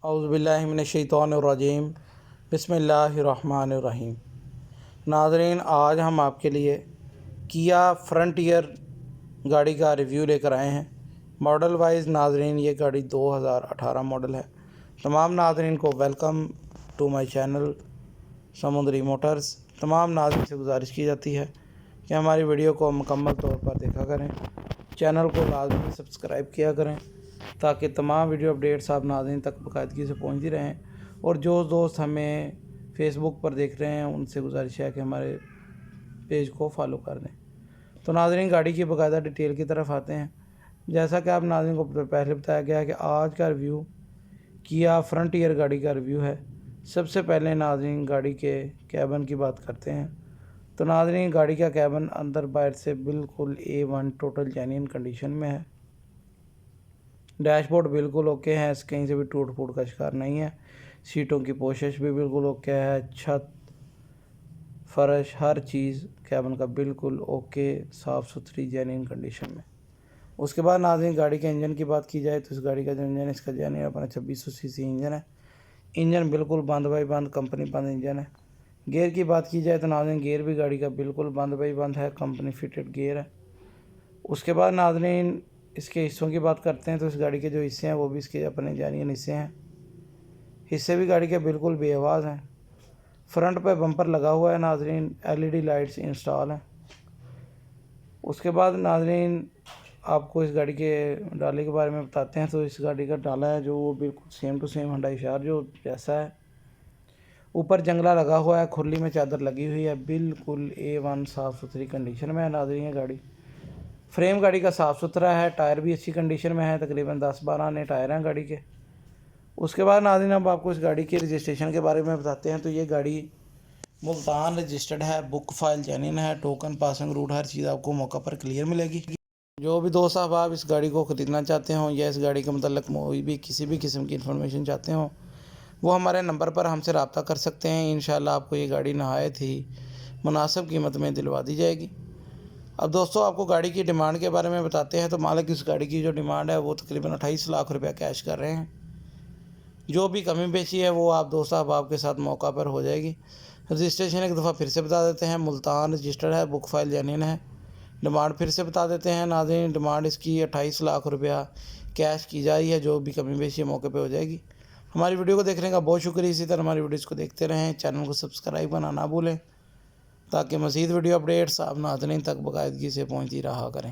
اعوذ باللہ من الشیطان الرجیم بسم اللہ الرحمن الرحیم۔ ناظرین، آج ہم آپ کے لیے کیا فرنٹیئر گاڑی کا ریویو لے کر آئے ہیں۔ ماڈل وائز ناظرین یہ گاڑی 2018 ماڈل ہے۔ تمام ناظرین کو ویلکم ٹو مائی چینل سمندری موٹرز۔ تمام ناظرین سے گزارش کی جاتی ہے کہ ہماری ویڈیو کو مکمل طور پر دیکھا کریں، چینل کو لازمی سبسکرائب کیا کریں تاکہ تمام ویڈیو اپڈیٹس آپ ناظرین تک باقاعدگی سے پہنچتی رہیں۔ اور جو دوست ہمیں فیس بک پر دیکھ رہے ہیں ان سے گزارش ہے کہ ہمارے پیج کو فالو کر دیں۔ تو ناظرین، گاڑی کی باقاعدہ ڈیٹیل کی طرف آتے ہیں۔ جیسا کہ آپ ناظرین کو پہلے بتایا گیا ہے کہ آج کا ریویو کیا فرنٹیئر گاڑی کا ریویو ہے۔ سب سے پہلے ناظرین گاڑی کے کیبن کی بات کرتے ہیں۔ تو ناظرین، گاڑی کا کیبن اندر باہر سے بالکل A1 ٹوٹل جینین کنڈیشن میں ہے۔ ڈیش بورڈ بالکل اوکے ہے، کہیں سے بھی ٹوٹ پھوٹ کا شکار نہیں ہے۔ سیٹوں کی پوشش بھی بالکل اوکے ہے، چھت، فرش، ہر چیز کیبن کا بالکل اوکے، صاف ستھری جینین کنڈیشن میں۔ اس کے بعد ناظرین گاڑی کے انجن کی بات کی جائے تو اس گاڑی کا جو انجن ہے اس کا جینین اپنا 2600 cc انجن ہے۔ انجن بالکل بند بائی بند کمپنی بند انجن ہے۔ گیئر کی بات کی جائے تو ناظرین گیئر بھی گاڑی کا بالکل بند بائی بند ہے، کمپنی فٹڈ گیئر ہے۔ اس کے بعد ناظرین اس کے حصوں کی بات کرتے ہیں تو اس گاڑی کے جو حصے ہیں وہ بھی اس کے اپنے جینین حصے ہیں۔ حصے بھی گاڑی کے بالکل بے آواز ہیں۔ فرنٹ پہ بمپر لگا ہوا ہے ناظرین، LED لائٹس انسٹال ہیں۔ اس کے بعد ناظرین آپ کو اس گاڑی کے ڈالے کے بارے میں بتاتے ہیں تو اس گاڑی کا ڈالا ہے جو وہ بالکل سیم ٹو سیم ہنڈائی شارجو جیسا ہے۔ اوپر جنگلہ لگا ہوا ہے، کھرلی میں چادر لگی ہوئی ہے، بالکل A1 صاف ستھری کنڈیشن میں ہے ناظرین یہ گاڑی۔ فریم گاڑی کا صاف ستھرا ہے، ٹائر بھی اچھی کنڈیشن میں ہے، تقریباً 10-12 نئے ٹائر ہیں گاڑی کے۔ اس کے بعد ناظرین اب آپ کو اس گاڑی کے رجسٹریشن کے بارے میں بتاتے ہیں تو یہ گاڑی ملتان رجسٹرڈ ہے، بک فائل جینین ہے، ٹوکن پاسنگ روٹ ہر چیز آپ کو موقع پر کلیئر ملے گی۔ جو بھی دوست احباب اس گاڑی کو خریدنا چاہتے ہوں یا اس گاڑی کے متعلق کسی بھی قسم کی انفارمیشن چاہتے ہوں وہ ہمارے نمبر پر ہم سے رابطہ کر سکتے ہیں۔ انشاءاللہ آپ کو یہ گاڑی نہایت ہی مناسب قیمت میں دلوا دی جائے گی۔ اب دوستوں آپ کو گاڑی کی ڈیمانڈ کے بارے میں بتاتے ہیں تو مالک اس گاڑی کی جو ڈیمانڈ ہے وہ تقریباً 28 لاکھ روپیہ کیش کر رہے ہیں۔ جو بھی کمی بیشی ہے وہ آپ دوست احباب کے ساتھ موقع پر ہو جائے گی۔ رجسٹریشن ایک دفعہ پھر سے بتا دیتے ہیں، ملتان رجسٹرڈ ہے، بک فائل جینین ہے۔ ڈیمانڈ پھر سے بتا دیتے ہیں ناظرین، ڈیمانڈ اس کی 28 لاکھ روپیہ کیش کی جا رہی ہے، جو بھی کمی بیشی موقع پہ ہو جائے گی۔ ہماری ویڈیو کو دیکھنے کا بہت شکریہ۔ اسی طرح ہماری ویڈیوز کو دیکھتے رہیں، چینل کو سبسکرائب کرنا نہ بھولیں تاکہ مزید ویڈیو اپڈیٹس آپ ناظرین تک باقاعدگی سے پہنچتی رہا کریں۔